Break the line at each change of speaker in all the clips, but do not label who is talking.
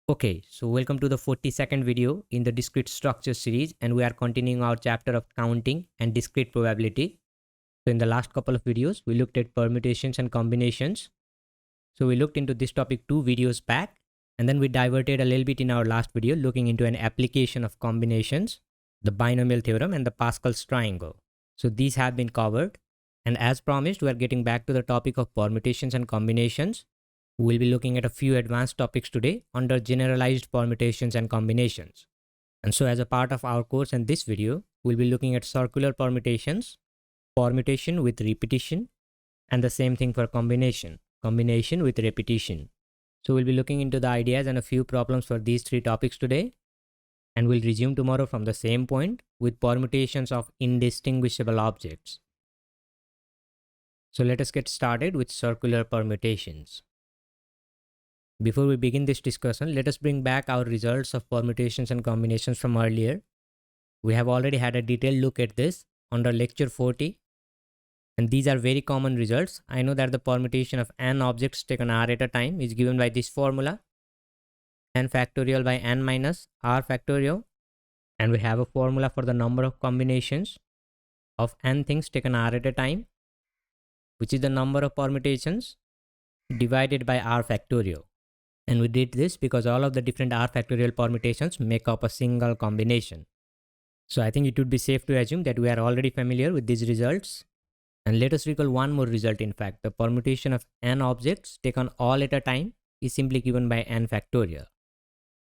Okay, so welcome to the 42nd video in the discrete structure series, and we are continuing our chapter of counting and discrete probability. So in the last couple of videos, we looked at permutations and combinations. So we looked into this topic 2 videos back, and then we diverted a little bit in our last video looking into an application of combinations, the binomial theorem and the Pascal's triangle. So these have been covered, and as promised, we are getting back to the topic of permutations and combinations. We'll be looking at a few advanced topics today under generalized permutations and combinations. And so as a part of our course in this video, we'll be looking at circular permutations, permutation with repetition, and the same thing for combination, combination with repetition. So we'll be looking into the ideas and a few problems for these 3 topics today. And we'll resume tomorrow from the same point with permutations of indistinguishable objects. So let us get started with circular permutations. Before we begin this discussion, let us bring back our results of permutations and combinations from earlier. We have already had a detailed look at this under lecture 40. And these are very common results. I know that the permutation of n objects taken r at a time is given by this formula, n factorial by n minus r factorial. And we have a formula for the number of combinations of n things taken r at a time, which is the number of permutations divided by r factorial. And we did this because all of the different r factorial permutations make up a single combination. So I think it would be safe to assume that we are already familiar with these results. And let us recall one more result. In fact, the permutation of n objects taken all at a time is simply given by n factorial.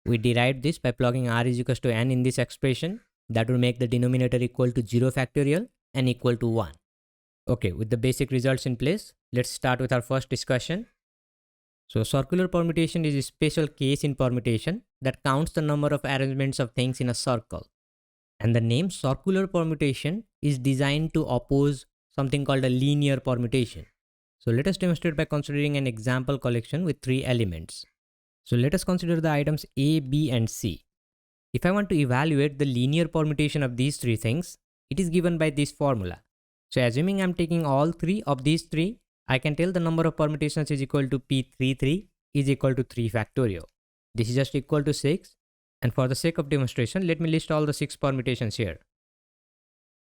We derived this by plugging r is equals to n in this expression. That will make the denominator equal to 0 factorial and equal to 1. Okay, with the basic results in place, let's start with our first discussion. So circular permutation is a special case in permutation that counts the number of arrangements of things in a circle. And the name circular permutation is designed to oppose something called a linear permutation. So let us demonstrate by considering an example collection with 3 elements. So let us consider the items A, B and C. If I want to evaluate the linear permutation of these 3 things, it is given by this formula. So assuming I'm taking all 3 of these 3, I can tell the number of permutations is equal to P33 is equal to 3 factorial. This is just equal to 6. And for the sake of demonstration, let me list all the 6 permutations here.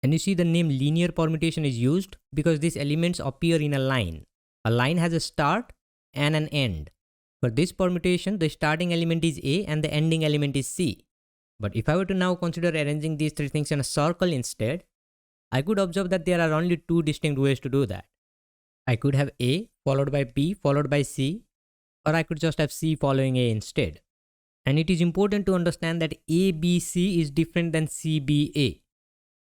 And you see the name linear permutation is used because these elements appear in a line. A line has a start and an end. For this permutation, the starting element is A and the ending element is C. But if I were to now consider arranging these 3 things in a circle instead, I could observe that there are only 2 distinct ways to do that. I could have A followed by B followed by C, or I could just have C following A instead. And it is important to understand that ABC is different than CBA.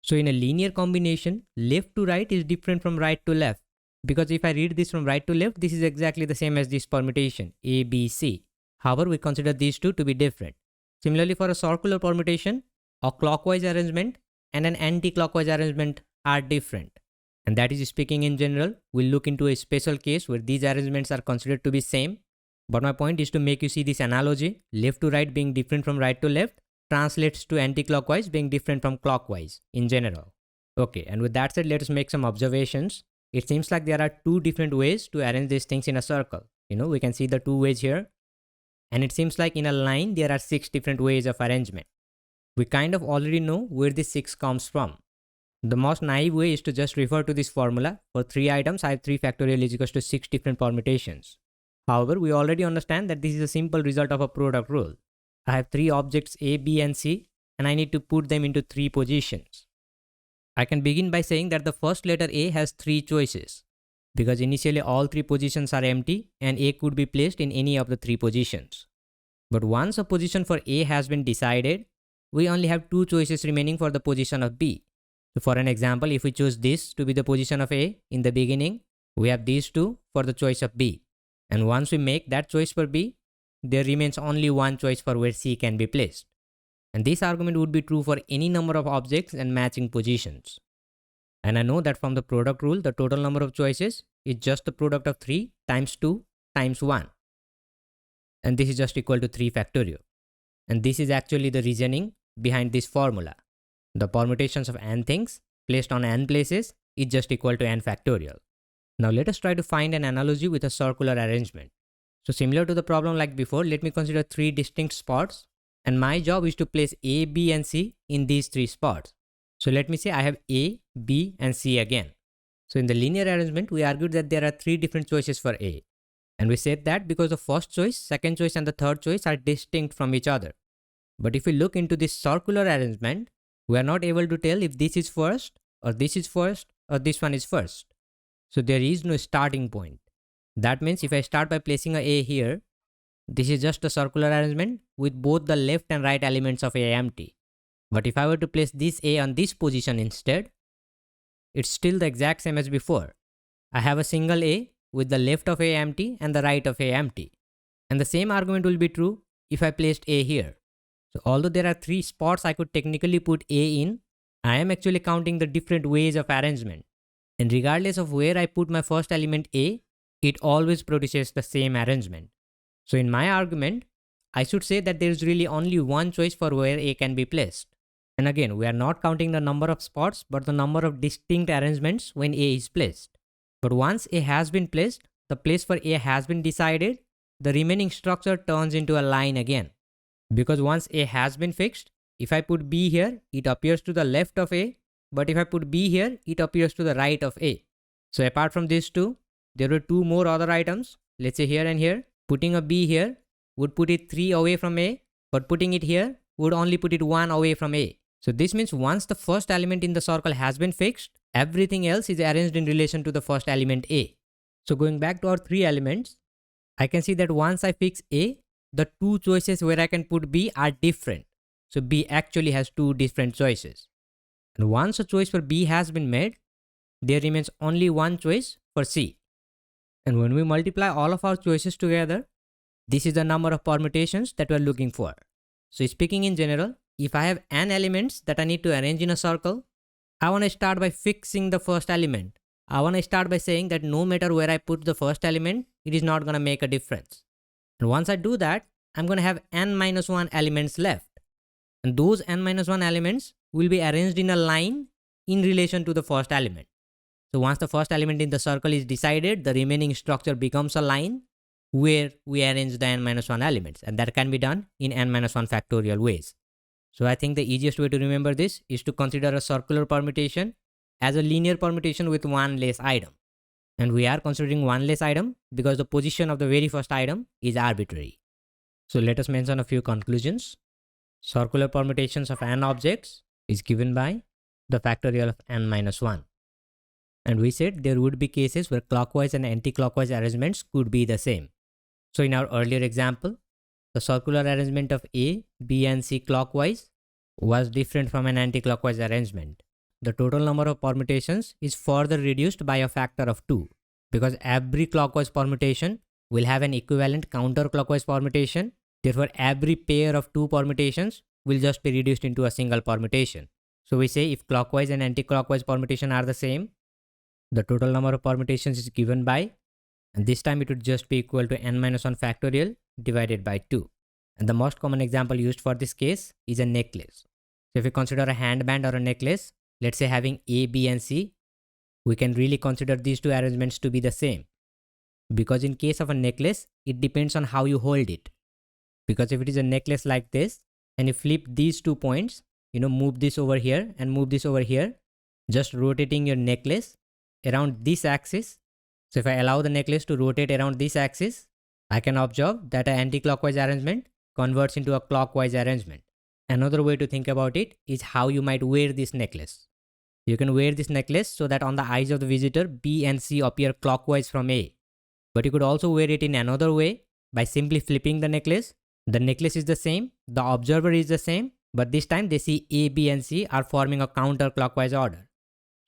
So in a linear combination, left to right is different from right to left. Because if I read this from right to left, this is exactly the same as this permutation, ABC. However, we consider these two to be different. Similarly, for a circular permutation, a clockwise arrangement and an anti-clockwise arrangement are different. And that is speaking in general. We'll look into a special case where these arrangements are considered to be same. But my point is to make you see this analogy, left to right being different from right to left, translates to anti-clockwise being different from clockwise in general. Okay, and with that said, let us make some observations. It seems like there are 2 different ways to arrange these things in a circle. We can see the 2 ways here. And it seems like in a line, there are 6 different ways of arrangement. We kind of already know where this 6 comes from. The most naive way is to just refer to this formula. For 3 items, I have 3 factorial is equals to 6 different permutations. However, we already understand that this is a simple result of a product rule. I have 3 objects A, B and C, and I need to put them into 3 positions. I can begin by saying that the first letter A has 3 choices, because initially all 3 positions are empty and A could be placed in any of the 3 positions. But once a position for A has been decided, we only have 2 choices remaining for the position of B. So for an example, if we choose this to be the position of A in the beginning, we have these 2 for the choice of B. And once we make that choice for B, there remains only 1 choice for where C can be placed. And this argument would be true for any number of objects and matching positions. And I know that from the product rule, the total number of choices is just the product of 3 times 2 times 1. And this is just equal to 3 factorial. And this is actually the reasoning behind this formula. The permutations of n things placed on n places is just equal to n factorial. Now let us try to find an analogy with a circular arrangement. So similar to the problem like before, let me consider 3 distinct spots, and my job is to place A, B and C in these 3 spots. So let me say I have A, B and C again. So in the linear arrangement, we argued that there are 3 different choices for A. And we said that because the first choice, second choice and the third choice are distinct from each other. But if we look into this circular arrangement, we are not able to tell if this is first or this is first or this one is first. So there is no starting point. That means if I start by placing a here, this is just a circular arrangement with both the left and right elements of A empty. But if I were to place this A on this position instead, it's still the exact same as before. I have a single A with the left of A empty and the right of A empty. And the same argument will be true if I placed A here. So although there are 3 spots I could technically put A in, I am actually counting the different ways of arrangement. And regardless of where I put my first element A, it always produces the same arrangement. So in my argument, I should say that there is really only one choice for where A can be placed. And again, we are not counting the number of spots, but the number of distinct arrangements when A is placed. But once A has been placed, the place for A has been decided, the remaining structure turns into a line again. Because once A has been fixed, if I put B here, it appears to the left of A, but if I put B here, it appears to the right of A. So apart from these two, there were 2 more other items, let's say here and here. Putting a B here would put it 3 away from A, but putting it here would only put it 1 away from A. So this means once the first element in the circle has been fixed, everything else is arranged in relation to the first element A. So going back to our 3 elements, I can see that once I fix A, the 2 choices where I can put B are different. So B actually has 2 different choices. And once a choice for B has been made, there remains only one choice for C. And when we multiply all of our choices together, this is the number of permutations that we are looking for. So speaking in general, if I have n elements that I need to arrange in a circle, I want to start by fixing the first element. I want to start by saying that no matter where I put the first element, it is not going to make a difference. And once I do that, I'm going to have n-1 elements left. And those n-1 elements will be arranged in a line in relation to the first element. So once the first element in the circle is decided, the remaining structure becomes a line where we arrange the n-1 elements. And that can be done in n-1 factorial ways. So I think the easiest way to remember this is to consider a circular permutation as a linear permutation with one less item. And we are considering one less item because the position of the very first item is arbitrary. So let us mention a few conclusions. Circular permutations of n objects is given by the factorial of n-1. And we said there would be cases where clockwise and anti-clockwise arrangements could be the same. So in our earlier example, the circular arrangement of A, B and C clockwise was different from an anti-clockwise arrangement. The total number of permutations is further reduced by a factor of 2 because every clockwise permutation will have an equivalent counterclockwise permutation. Therefore, every pair of 2 permutations will just be reduced into a single permutation. So we say if clockwise and anti-clockwise permutation are the same, the total number of permutations is given by, and this time it would just be equal to n-1 factorial divided by 2. And the most common example used for this case is a necklace. So if we consider a handband or a necklace, let's say having A, B and C, we can really consider these 2 arrangements to be the same. Because in case of a necklace, it depends on how you hold it. Because if it is a necklace like this, and you flip these 2 points, move this over here and move this over here, just rotating your necklace around this axis. So if I allow the necklace to rotate around this axis, I can observe that an anti-clockwise arrangement converts into a clockwise arrangement. Another way to think about it is how you might wear this necklace. You can wear this necklace so that on the eyes of the visitor, B and C appear clockwise from A. But you could also wear it in another way by simply flipping the necklace. The necklace is the same, the observer is the same, but this time they see A, B and C are forming a counterclockwise order.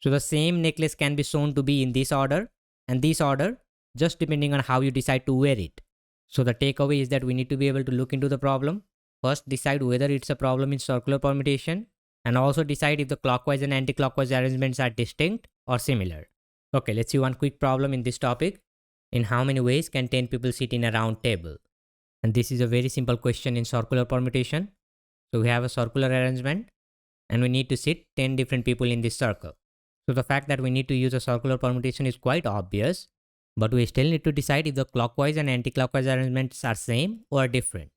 So the same necklace can be shown to be in this order and this order, just depending on how you decide to wear it. So the takeaway is that we need to be able to look into the problem, first decide whether it's a problem in circular permutation, and also decide if the clockwise and anti-clockwise arrangements are distinct or similar. Okay, let's see one quick problem in this topic. In how many ways can 10 people sit in a round table? And this is a very simple question in circular permutation. So we have a circular arrangement and we need to sit 10 different people in this circle. So the fact that we need to use a circular permutation is quite obvious, but we still need to decide if the clockwise and anti-clockwise arrangements are same or different.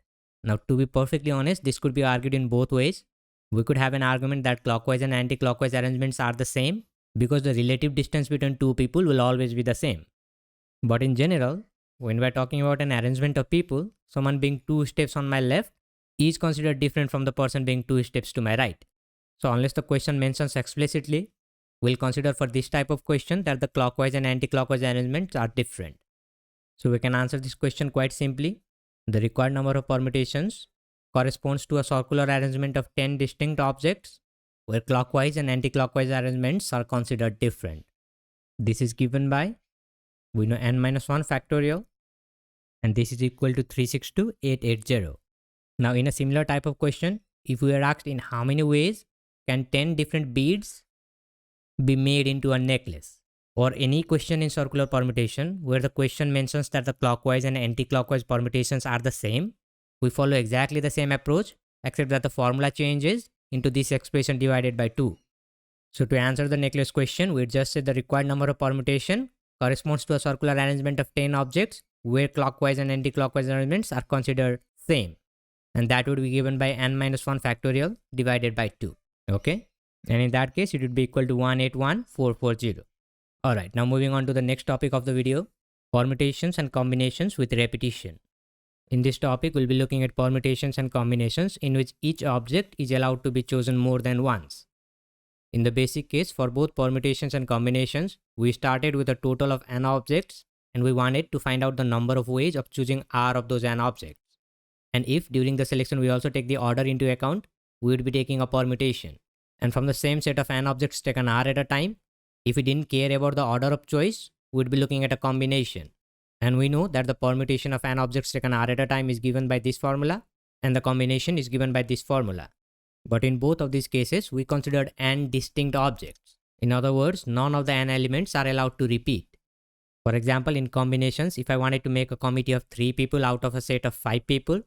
Now, to be perfectly honest, this could be argued in both ways. We could have an argument that clockwise and anti-clockwise arrangements are the same because the relative distance between two people will always be the same. But in general, when we are talking about an arrangement of people, someone being 2 steps on my left is considered different from the person being 2 steps to my right. So unless the question mentions explicitly, we'll consider for this type of question that the clockwise and anti-clockwise arrangements are different. So we can answer this question quite simply. The required number of permutations corresponds to a circular arrangement of 10 distinct objects where clockwise and anti-clockwise arrangements are considered different. This is given by, we know n-1 factorial, and this is equal to 362,880. Now in a similar type of question, if we are asked in how many ways can 10 different beads be made into a necklace, or any question in circular permutation where the question mentions that the clockwise and anti-clockwise permutations are the same, we follow exactly the same approach except that the formula changes into this expression divided by 2. So to answer the necklace question, we just said the required number of permutation corresponds to a circular arrangement of 10 objects where clockwise and anti-clockwise arrangements are considered same, and that would be given by n-1 factorial divided by 2. Okay, and in that case it would be equal to 181,440. Alright, now moving on to the next topic of the video, permutations and combinations with repetition. In this topic, we'll be looking at permutations and combinations in which each object is allowed to be chosen more than once. In the basic case, for both permutations and combinations, we started with a total of n objects and we wanted to find out the number of ways of choosing r of those n objects. And if during the selection we also take the order into account, we would be taking a permutation. And from the same set of n objects taken r at a time, if we didn't care about the order of choice, we would be looking at a combination. And we know that the permutation of n objects taken r at a time is given by this formula and the combination is given by this formula. But in both of these cases, we considered n distinct objects. In other words, none of the n elements are allowed to repeat. For example, in combinations, if I wanted to make a committee of 3 people out of a set of 5 people,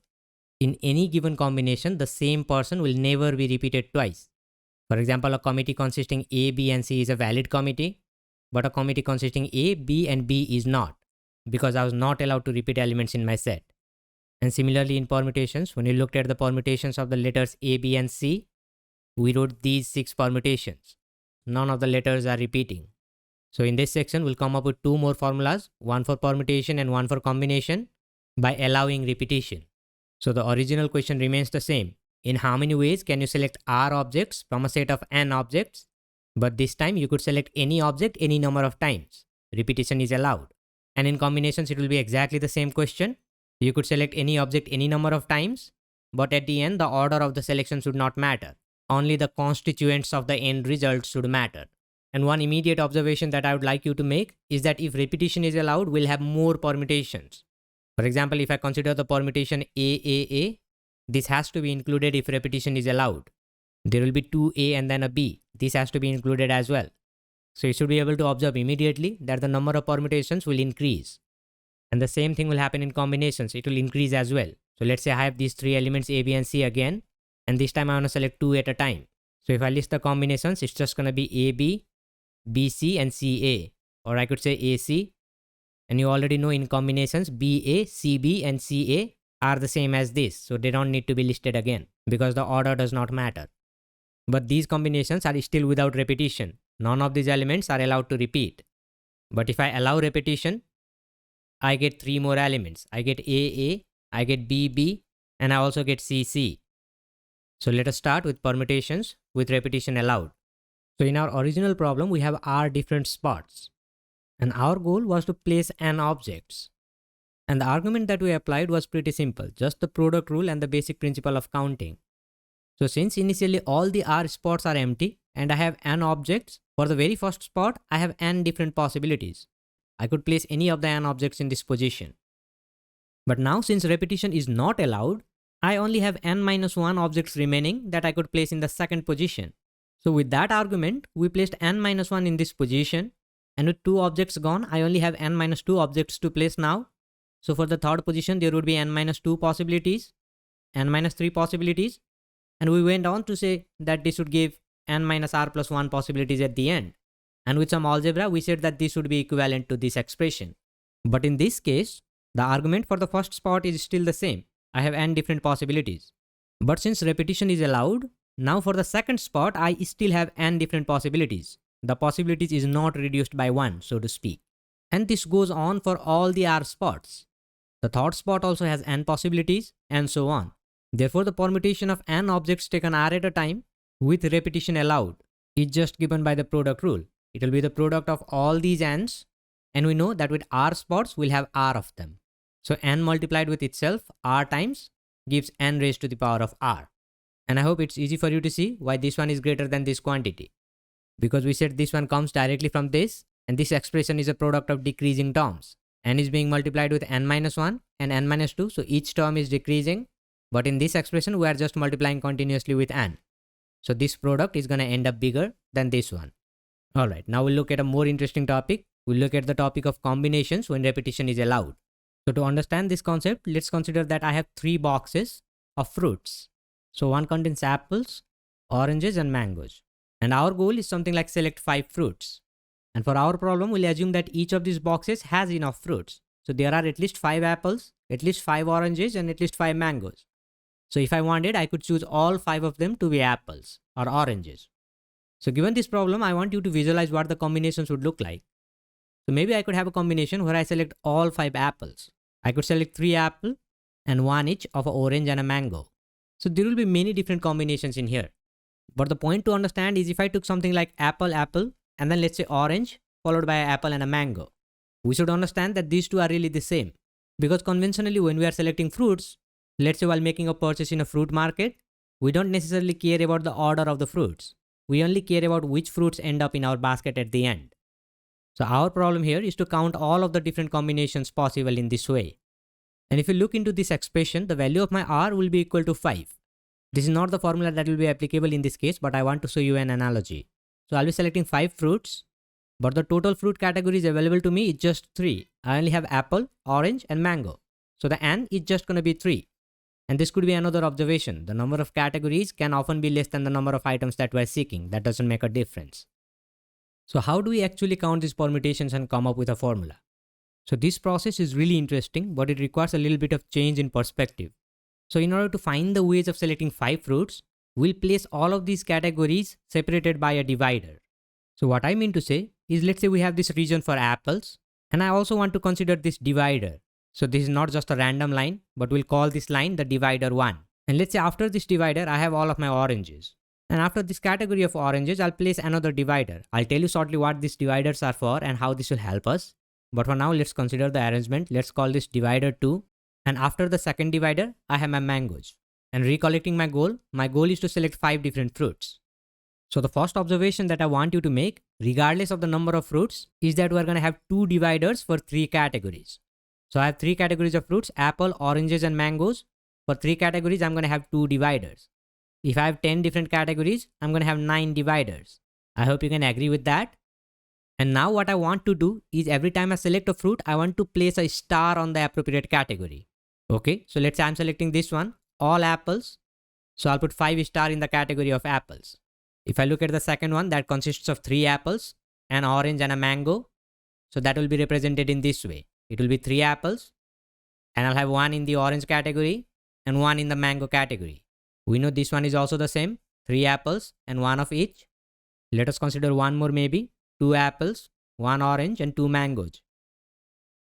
in any given combination, the same person will never be repeated twice. For example, a committee consisting A, B and C is a valid committee, but a committee consisting A, B and B is not, because I was not allowed to repeat elements in my set. And similarly in permutations, when we looked at the permutations of the letters A, B and C, we wrote these 6 permutations. None of the letters are repeating. So in this section, we'll come up with 2 more formulas, one for permutation and one for combination, by allowing repetition. So the original question remains the same. In how many ways can you select r objects from a set of n objects? But this time you could select any object any number of times. Repetition is allowed. And in combinations, it will be exactly the same question. You could select any object any number of times, but at the end, the order of the selection should not matter. Only the constituents of the end result should matter. And one immediate observation that I would like you to make is that if repetition is allowed, we'll have more permutations. For example, if I consider the permutation AAA, this has to be included if repetition is allowed. There will be 2A and then a B. This has to be included as well. So you should be able to observe immediately that the number of permutations will increase. And the same thing will happen in combinations. It will increase as well. So let's say I have these 3 elements A, B and C again. And this time I want to select 2 at a time. So if I list the combinations, it's just going to be AB, BC and CA. Or I could say AC. And you already know in combinations, BA, CB and CA are the same as this. So they don't need to be listed again because the order does not matter. But these combinations are still without repetition. None of these elements are allowed to repeat. But if I allow repetition, I get 3 more elements. I get AA, I get BB, and I also get CC. So let us start with permutations with repetition allowed. So in our original problem, we have r different spots. And our goal was to place n objects. And the argument that we applied was pretty simple, just the product rule and the basic principle of counting. So since initially all the r spots are empty and I have n objects, for the very first spot, I have n different possibilities. I could place any of the n objects in this position. But now since repetition is not allowed, I only have n-1 objects remaining that I could place in the second position. So with that argument, we placed n-1 in this position, and with 2 objects gone, I only have n-2 objects to place now. So for the third position, there would be n-2 possibilities, n-3 possibilities, and we went on to say that this would give n-r+1 possibilities at the end. And with some algebra, we said that this would be equivalent to this expression. But in this case, the argument for the first spot is still the same. I have n different possibilities. But since repetition is allowed, now for the second spot, I still have n different possibilities. The possibilities is not reduced by 1, so to speak. And this goes on for all the R spots. The third spot also has n possibilities, and so on. Therefore, the permutation of n objects taken R at a time with repetition allowed is just given by the product rule. It will be the product of all these n's, and we know that with R spots, we'll have R of them. So n multiplied with itself, R times, gives n raised to the power of R. And I hope it's easy for you to see why this one is greater than this quantity. Because we said this one comes directly from this, and this expression is a product of decreasing terms. N is being multiplied with n minus 1 and n minus 2, so each term is decreasing. But in this expression, we are just multiplying continuously with n. So this product is going to end up bigger than this one. Alright, now we'll look at a more interesting topic. We'll look at the topic of combinations when repetition is allowed. So to understand this concept, let's consider that I have 3 boxes of fruits. So one contains apples, oranges and mangoes. And our goal is something like select 5 fruits. And for our problem, we'll assume that each of these boxes has enough fruits. So there are at least 5 apples, at least 5 oranges and at least 5 mangoes. So if I wanted, I could choose all 5 of them to be apples or oranges. So given this problem, I want you to visualize what the combinations would look like. So maybe I could have a combination where I select all 5 apples. I could select 3 apples and 1 each of an orange and a mango. So there will be many different combinations in here. But the point to understand is if I took something like apple, and then let's say orange followed by an apple and a mango, we should understand that these two are really the same. Because conventionally when we are selecting fruits, let's say while making a purchase in a fruit market, we don't necessarily care about the order of the fruits. We only care about which fruits end up in our basket at the end. So our problem here is to count all of the different combinations possible in this way. And if you look into this expression, the value of my R will be equal to 5. This is not the formula that will be applicable in this case, but I want to show you an analogy. So I'll be selecting 5 fruits, but the total fruit categories available to me is just 3. I only have apple, orange and mango. So the N is just going to be 3. And this could be another observation. The number of categories can often be less than the number of items that we're seeking. That doesn't make a difference. So how do we actually count these permutations and come up with a formula? So this process is really interesting, but it requires a little bit of change in perspective. So in order to find the ways of selecting 5 fruits, we'll place all of these categories separated by a divider. So what I mean to say is, let's say we have this region for apples, and I also want to consider this divider. So this is not just a random line, but we'll call this line the divider 1. And let's say after this divider, I have all of my oranges. And after this category of oranges, I'll place another divider. I'll tell you shortly what these dividers are for and how this will help us. But for now, let's consider the arrangement. Let's call this divider 2. And after the second divider, I have my mangoes. And recollecting my goal is to select 5 different fruits. So the first observation that I want you to make, regardless of the number of fruits, is that we're going to have 2 dividers for 3 categories. So I have 3 categories of fruits, apple, oranges and mangoes. For 3 categories, I'm going to have 2 dividers. If I have 10 different categories, I'm going to have 9 dividers. I hope you can agree with that. And now what I want to do is every time I select a fruit, I want to place a star on the appropriate category. Okay, so let's say I'm selecting this one, all apples. So I'll put 5 stars in the category of apples. If I look at the second one, that consists of 3 apples, an orange and a mango. So that will be represented in this way. It will be 3 apples, and I'll have 1 in the orange category and 1 in the mango category. We know this one is also the same, 3 apples and 1 of each. Let us consider one more maybe, 2 apples, 1 orange and 2 mangoes.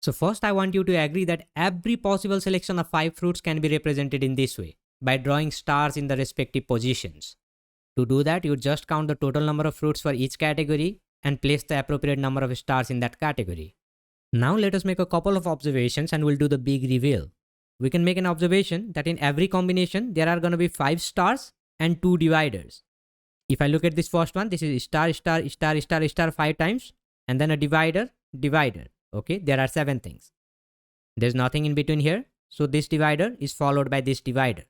So first I want you to agree that every possible selection of 5 fruits can be represented in this way by drawing stars in the respective positions. To do that, you just count the total number of fruits for each category and place the appropriate number of stars in that category. Now let us make a couple of observations and we'll do the big reveal. We can make an observation that in every combination, there are going to be 5 stars and 2 dividers. If I look at this first one, this is star, star, star, star, star 5 times, and then a divider, divider. Okay, there are 7 things. There's nothing in between here. So this divider is followed by this divider.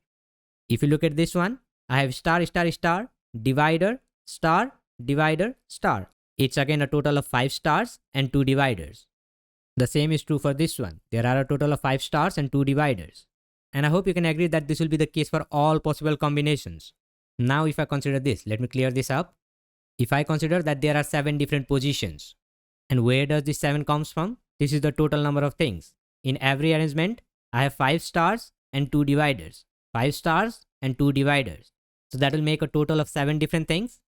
If you look at this one, I have star, star, star, divider, star, divider, star. It's again a total of 5 stars and 2 dividers. The same is true for this one. There are a total of 5 stars and 2 dividers. And I hope you can agree that this will be the case for all possible combinations. Now if I consider this, let me clear this up. If I consider that there are 7 different positions, and where does this 7 comes from? this is the total number of things. In every arrangement, I have 5 stars and 2 dividers. 5 stars and 2 dividers. So that will make a total of 7 different things.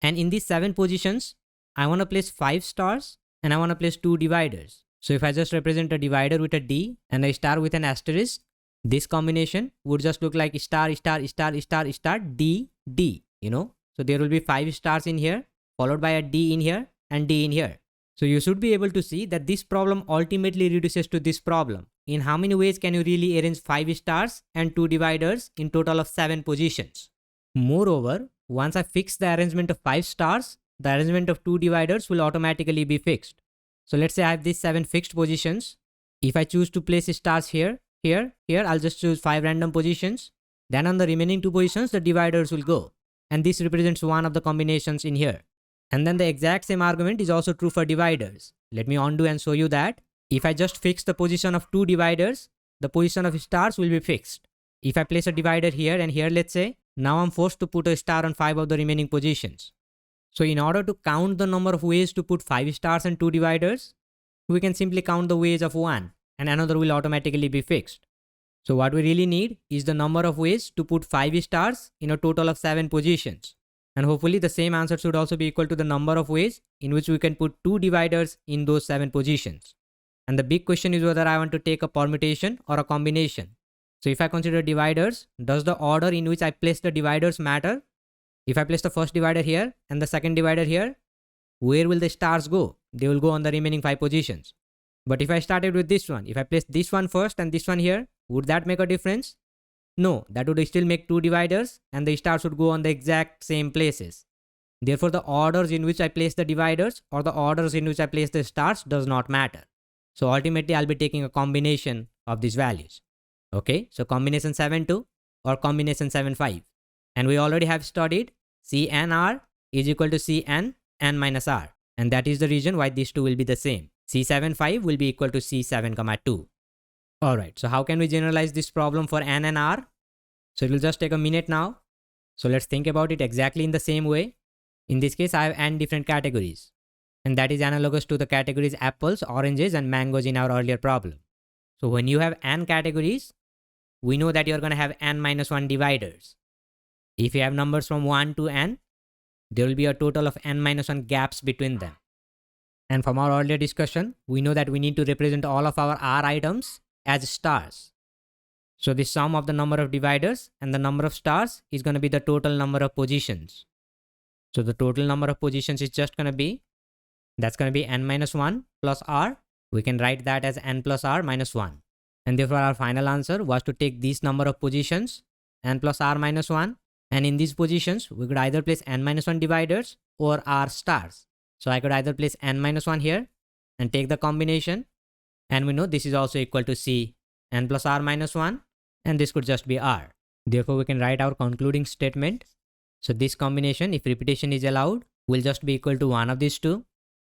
And in these 7 positions, I want to place 5 stars and I want to place 2 dividers. So if I just represent a divider with a D and a star with an asterisk, this combination would just look like star, star, star, star, star, D, D, So there will be 5 stars in here, followed by a D in here and D in here. So you should be able to see that this problem ultimately reduces to this problem. In how many ways can you really arrange 5 stars and 2 dividers in total of 7 positions? Moreover, once I fix the arrangement of 5 stars, the arrangement of 2 dividers will automatically be fixed. So let's say I have these 7 fixed positions. If I choose to place stars here, here, I'll just choose 5 random positions. Then on the remaining 2 positions, the dividers will go. And this represents one of the combinations in here. And then the exact same argument is also true for dividers. Let me undo and show you that. If I just fix the position of 2 dividers, the position of stars will be fixed. If I place a divider here and here, let's say, now I'm forced to put a star on 5 of the remaining positions. So in order to count the number of ways to put 5 stars and 2 dividers, we can simply count the ways of one and another will automatically be fixed. So what we really need is the number of ways to put 5 stars in a total of 7 positions. And hopefully the same answer should also be equal to the number of ways in which we can put 2 dividers in those 7 positions. And the big question is whether I want to take a permutation or a combination. So if I consider dividers, does the order in which I place the dividers matter? If I place the first divider here and the second divider here, where will the stars go? They will go on the remaining 5 positions. But if I started with this one, if I place this one first and this one here, would that make a difference? No, that would still make 2 dividers and the stars would go on the exact same places. Therefore, the orders in which I place the dividers or the orders in which I place the stars does not matter. So ultimately, I'll be taking a combination of these values. Okay, so combination 7-2 or combination 7-5. And we already have studied CNR is equal to CN n minus R. And that is the reason why these two will be the same. C7-5 will be equal to C7, 2. Alright, so how can we generalize this problem for n and R? So it will just take a minute now. So let's think about it exactly in the same way. In this case, I have n different categories. And that is analogous to the categories apples, oranges, and mangoes in our earlier problem. So when you have n categories, we know that you're going to have n minus 1 dividers. If you have numbers from 1 to n, there will be a total of n minus 1 gaps between them. And from our earlier discussion, we know that we need to represent all of our R items as stars. So the sum of the number of dividers and the number of stars is going to be the total number of positions. So the total number of positions is just going to be, that's going to be n minus 1 plus R. We can write that as n plus R minus 1. And therefore our final answer was to take this number of positions, n plus R minus 1. And in these positions, we could either place n minus 1 dividers or R stars. So I could either place n minus 1 here and take the combination. And we know this is also equal to C n plus R minus 1. And this could just be R. Therefore, we can write our concluding statement. So this combination, if repetition is allowed, will just be equal to one of these two.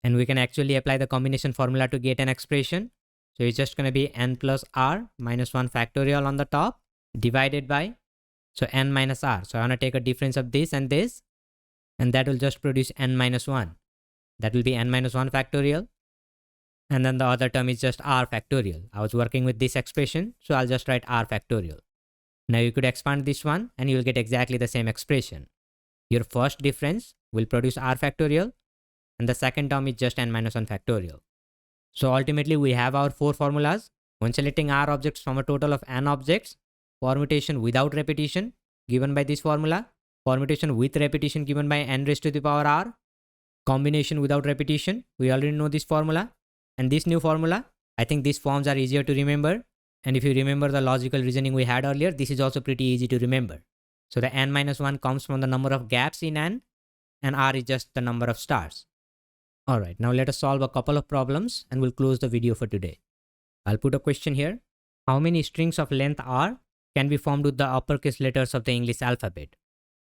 And we can actually apply the combination formula to get an expression. So it's just going to be n plus R minus 1 factorial on the top divided by, so n minus R. So I want to take a difference of this and this. And that will just produce n minus 1. That will be n minus 1 factorial. And then the other term is just R factorial. I was working with this expression, so I'll just write R factorial. Now you could expand this one and you will get exactly the same expression. Your first difference will produce R factorial and the second term is just n minus 1 factorial. So ultimately we have our 4 formulas. When selecting R objects from a total of n objects, permutation without repetition given by this formula, permutation with repetition given by n raised to the power R, combination without repetition, we already know this formula. And this new formula, I think these forms are easier to remember. And if you remember the logical reasoning we had earlier, this is also pretty easy to remember. So the n minus 1 comes from the number of gaps in n and R is just the number of stars. Alright, now let us solve a couple of problems and we'll close the video for today. I'll put a question here. How many strings of length R can be formed with the uppercase letters of the English alphabet?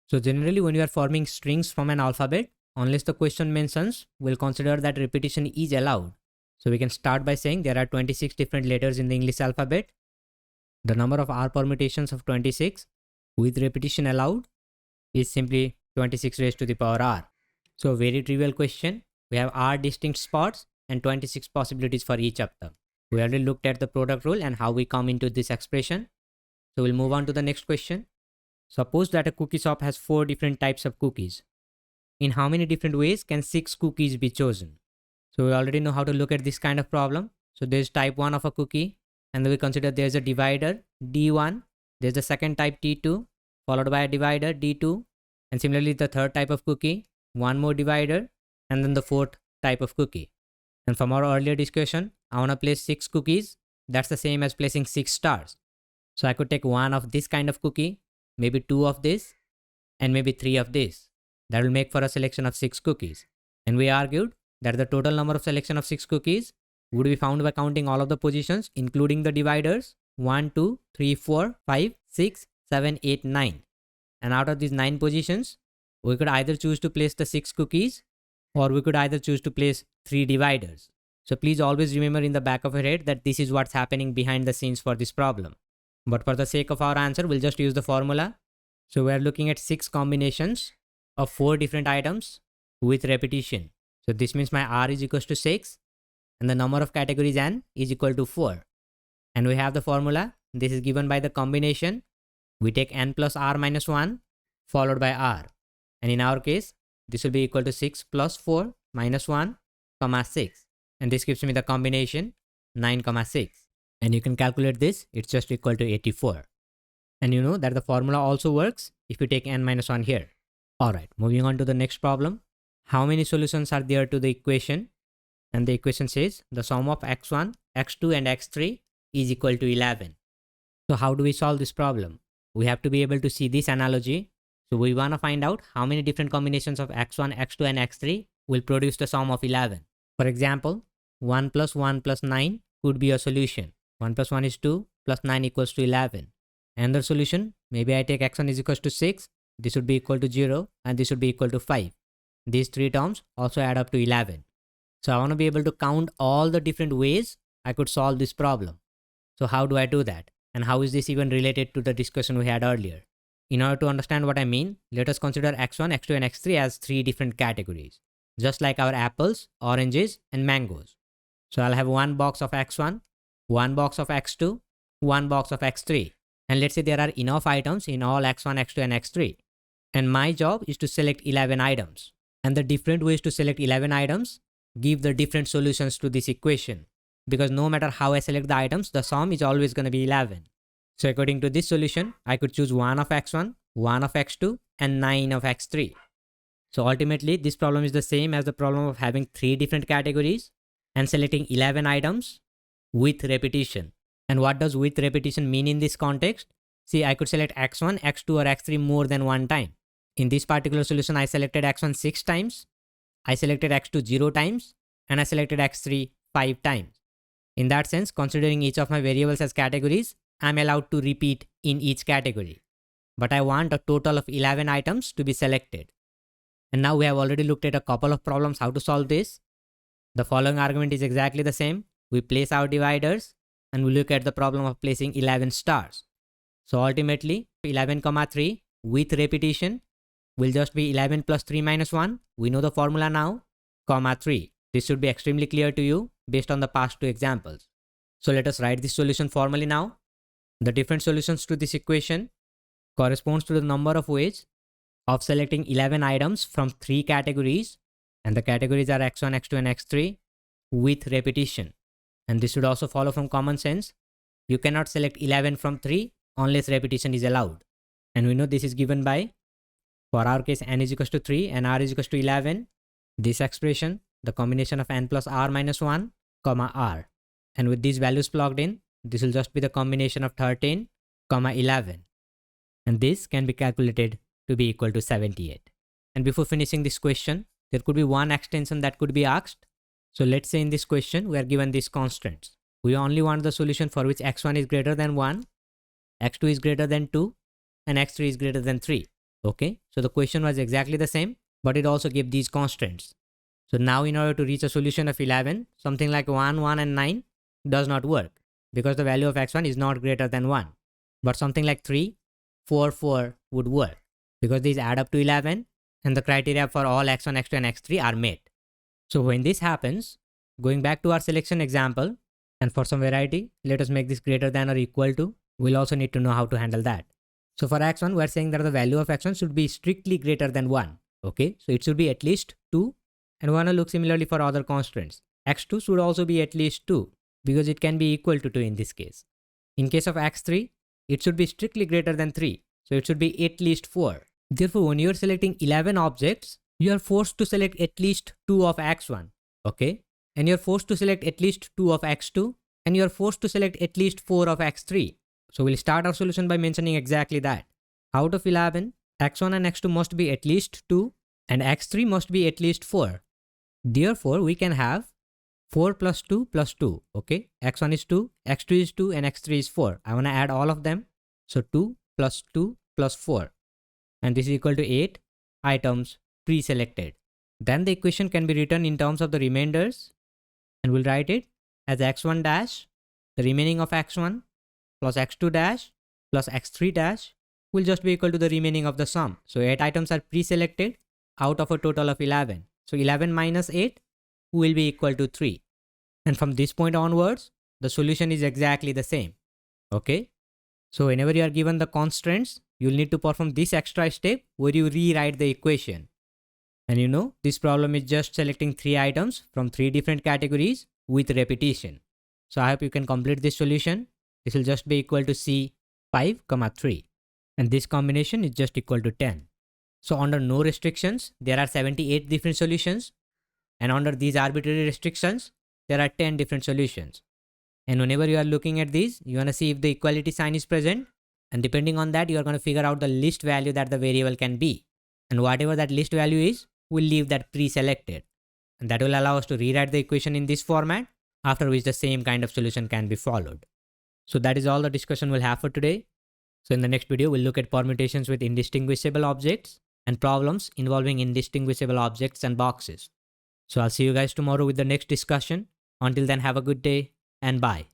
So generally when we are forming strings from an alphabet, unless the question mentions, we'll consider that repetition is allowed. So we can start by saying there are 26 different letters in the English alphabet. The number of R permutations of 26 with repetition allowed is simply 26 raised to the power R. So very trivial question. We have R distinct spots and 26 possibilities for each of them. We already looked at the product rule and how we come into this expression. So we'll move on to the next question. Suppose that a cookie shop has 4 different types of cookies. In how many different ways can 6 cookies be chosen? So we already know how to look at this kind of problem. So there's type 1 of a cookie, and then we consider there's a divider D1, there's the second type T2, followed by a divider D2, and similarly the third type of cookie, one more divider, and then the fourth type of cookie. And from our earlier discussion, I want to place 6 cookies. That's the same as placing 6 stars. So I could take one of this kind of cookie, maybe 2 of this, and maybe 3 of this. That will make for a selection of 6 cookies. And we argued that the total number of selection of 6 cookies would be found by counting all of the positions, including the dividers 1, 2, 3, 4, 5, 6, 7, 8, 9. And out of these 9 positions, we could either choose to place the 6 cookies, or we could either choose to place 3 dividers. So please always remember in the back of your head that this is what's happening behind the scenes for this problem. But for the sake of our answer, we'll just use the formula. So we're looking at 6 combinations of 4 different items with repetition. So this means my R is equals to 6 and the number of categories N is equal to 4. And we have the formula. This is given by the combination. We take N plus R minus 1 followed by R. And in our case, this will be equal to 6 plus 4 minus 1, comma 6. And this gives me the combination 9, comma 6. And you can calculate this, it's just equal to 84. And you know that the formula also works if you take N minus 1 here. Alright, moving on to the next problem. How many solutions are there to the equation? And the equation says the sum of x1, x2 and x3 is equal to 11. So how do we solve this problem? We have to be able to see this analogy. So we want to find out how many different combinations of x1, x2 and x3 will produce the sum of 11. For example, 1 plus 1 plus 9 could be a solution. 1 plus 1 is 2 plus 9 equals to 11. Another solution, maybe I take x1 is equals to 6, this would be equal to 0 and this would be equal to 5. These 3 terms also add up to 11. So I want to be able to count all the different ways I could solve this problem. So how do I do that? And how is this even related to the discussion we had earlier? In order to understand what I mean, let us consider x1, x2 and x3 as 3 different categories, just like our apples, oranges and mangoes. So I'll have one box of x1, one box of x2, one box of x3. And let's say there are enough items in all x1, x2 and x3. And my job is to select 11 items. And the different ways to select 11 items give the different solutions to this equation. Because no matter how I select the items, the sum is always going to be 11. So according to this solution, I could choose 1 of x1, 1 of x2 and 9 of x3. So ultimately, this problem is the same as the problem of having 3 different categories and selecting 11 items with repetition. And what does with repetition mean in this context? See, I could select x1, x2 or x3 more than one time. In this particular solution, I selected x1 6 times, I selected x2 0 times, and I selected x3 5 times. In that sense, considering each of my variables as categories, I'm allowed to repeat in each category. But I want a total of 11 items to be selected. And now we have already looked at a couple of problems how to solve this. The following argument is exactly the same. We place our dividers and we look at the problem of placing 11 stars. So ultimately, 11, 3 with repetition will just be 11 plus 3 minus 1. We know the formula now, comma 3. This should be extremely clear to you based on the past 2 examples. So let us write this solution formally now. The different solutions to this equation corresponds to the number of ways of selecting 11 items from 3 categories, and the categories are x1, x2 and x3 with repetition. And this should also follow from common sense. You cannot select 11 from 3 unless repetition is allowed. And we know this is given by, for our case, n is equals to 3 and r is equals to 11. This expression, the combination of n plus r minus 1, comma r. And with these values plugged in, this will just be the combination of 13, comma 11. And this can be calculated to be equal to 78. And before finishing this question, there could be one extension that could be asked. So let's say in this question, we are given these constants. We only want the solution for which x1 is greater than 1, x2 is greater than 2, and x3 is greater than 3. Okay, so the question was exactly the same, but it also gave these constants. So now in order to reach a solution of 11, something like 1, 1 and 9 does not work because the value of x1 is not greater than 1. But something like 3, 4, 4 would work because these add up to 11 and the criteria for all x1, x2 and x3 are met. So when this happens, going back to our selection example, and for some variety, let us make this greater than or equal to. We'll also need to know how to handle that. So for x1, we're saying that the value of x1 should be strictly greater than 1. Okay, so it should be at least 2. And we're going to look similarly for other constants. x2 should also be at least 2 because it can be equal to 2 in this case. In case of x3, it should be strictly greater than 3. So it should be at least 4. Therefore, when you're selecting 11 objects, you are forced to select at least 2 of x1. Okay, and you're forced to select at least 2 of x2, and you're forced to select at least 4 of x3. So we'll start our solution by mentioning exactly that. Out of 11, x1 and x2 must be at least 2 and x3 must be at least 4. Therefore, we can have 4 plus 2 plus 2. Okay, x1 is 2, x2 is 2 and x3 is 4. I want to add all of them. So 2 plus 2 plus 4. And this is equal to 8 items pre-selected. Then the equation can be written in terms of the remainders. And we'll write it as x1 dash, the remaining of x1 plus x2 dash plus x3 dash will just be equal to the remaining of the sum. So 8 items are pre-selected out of a total of 11. So 11 minus 8 will be equal to 3. And from this point onwards, the solution is exactly the same. Okay. So whenever you are given the constraints, you'll need to perform this extra step where you rewrite the equation. And you know, this problem is just selecting 3 items from 3 different categories with repetition. So I hope you can complete this solution. This will just be equal to C 5, 3. And this combination is just equal to 10. So under no restrictions, there are 78 different solutions. And under these arbitrary restrictions, there are 10 different solutions. And whenever you are looking at these, you want to see if the equality sign is present. And depending on that, you are going to figure out the least value that the variable can be. And whatever that least value is, we'll leave that pre-selected. And that will allow us to rewrite the equation in this format, after which the same kind of solution can be followed. So that is all the discussion we'll have for today. So in the next video, we'll look at permutations with indistinguishable objects and problems involving indistinguishable objects and boxes. So I'll see you guys tomorrow with the next discussion. Until then, have a good day and bye.